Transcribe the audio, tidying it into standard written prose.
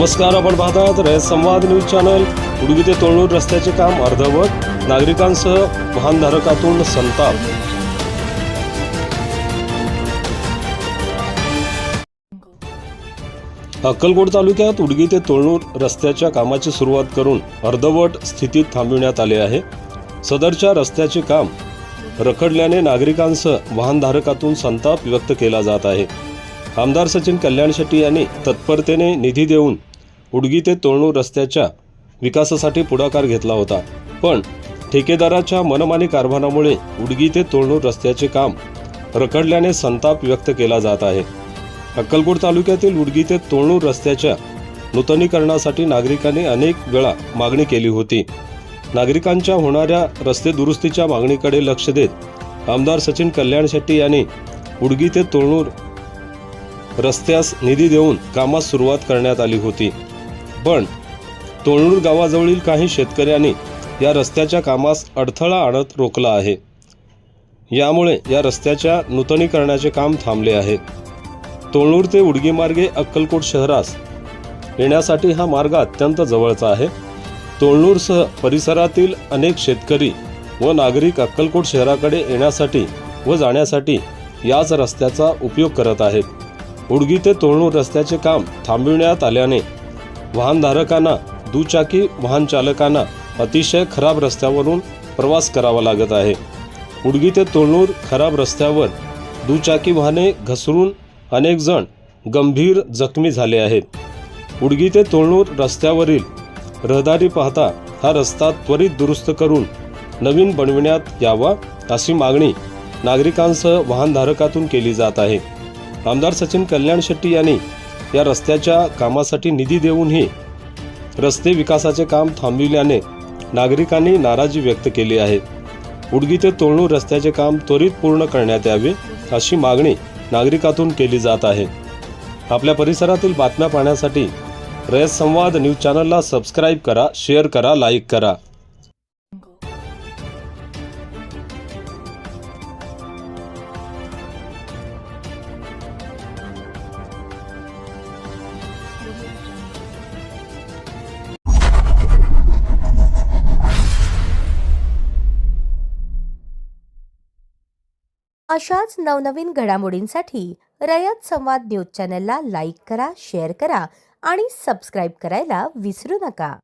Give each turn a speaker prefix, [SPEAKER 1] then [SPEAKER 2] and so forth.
[SPEAKER 1] नमस्कार, आपण पाहतात रयत संवाद न्यूज चॅनल। उडगी ते तोळणूर रस्त्याचे काम अर्धवट, नागरिकांसह वाहनधारकातून संताप। अक्कलकोट तालुक्यात उडगी ते तोळणूर रस्त्याच्या कामाची सुरुवात करून अर्धवट स्थितीत थांबविण्यात आले आहे। सदरच्या रस्त्याचे काम रखडल्याने नागरिकांसह वाहनधारकातून संताप व्यक्त केला जात आहे। आमदार सचिन कल्याण शेट्टी यांनी तत्परतेने निधी देऊन उडगी ते तोळणूर रस्त्याच्या विकासासाठी पुढाकार घेतला होता, पण ठेकेदाराच्या मनमानी कारभारामुळे उडगी ते तोळणूर रस्त्याचे काम रखडल्याने संताप व्यक्त केला जात आहे। अक्कलकोट तालुक्यातील उडगी ते तोळणूर रस्त्याच्या नूतनीकरणासाठी नागरिकांनी अनेक वेळा मागणी केली होती। नागरिकांच्या होणाऱ्या रस्ते दुरुस्तीच्या मागणीकडे लक्ष देत आमदार सचिन कल्याण शेट्टी यांनी उडगी ते तोळणूर रस्त्यास निधी देऊन कामास सुरुवात करण्यात आली होती, पण तोळणूर गावाजवळील काही शेतकऱ्यांनी या रस्त्याच्या कामास अडथळा आणत रोखला आहे। यामुळे या रस्त्याच्या नूतनीकरणाचे काम थांबले आहे। तोळणूर ते उडगी मार्गे अक्कलकोट शहरास येण्यासाठी हा मार्ग अत्यंत जवळचा आहे। तोळणूरसह परिसरातील अनेक शेतकरी व नागरिक अक्कलकोट शहराकडे येण्यासाठी व जाण्यासाठी याच रस्त्याचा उपयोग करत आहेत। उडगी ते तोळणूर रस्त्याचे काम थांबविण्यात आल्याने वाहनधारकांना, दुचाकी वाहन चालकांना अतिशय खराब रस्त्यावरून प्रवास करावा लागत आहे। उडगी ते तोळणूर खराब रस्त्यावर दुचाकी वाहने घसरून अनेक जण गंभीर जखमी झाले आहेत। उडगी ते तोळणूर रस्त्यावरील रहदारी पाहता हा रस्ता त्वरित दुरुस्त करून नवीन बनविण्यात यावा अशी मागणी नागरिकांसह वाहनधारकातून केली जात आहे। आमदार सचिन कल्याण शेट्टी यांनी या रस्त्याच्या कामासाठी निधी देऊनही रस्ते विकासाचे काम थांबविल्याने नागरिकांनी नाराजी व्यक्त केली आहे। उडगी ते तोळणूर रस्त्याचे काम त्वरित पूर्ण करण्यात यावे अशी मागणी नागरिकातून केली जात आहे। आपल्या परिसरातील बातम्या पाहण्यासाठी रयत संवाद न्यूज चॅनलला सबस्क्राईब करा, शेअर करा, लाईक करा।
[SPEAKER 2] अशाच नवनवीन घडामोडींसाठी रयत संवाद न्यूज चॅनलला लाईक करा, शेअर करा आणि सबस्क्राईब करायला विसरू नका।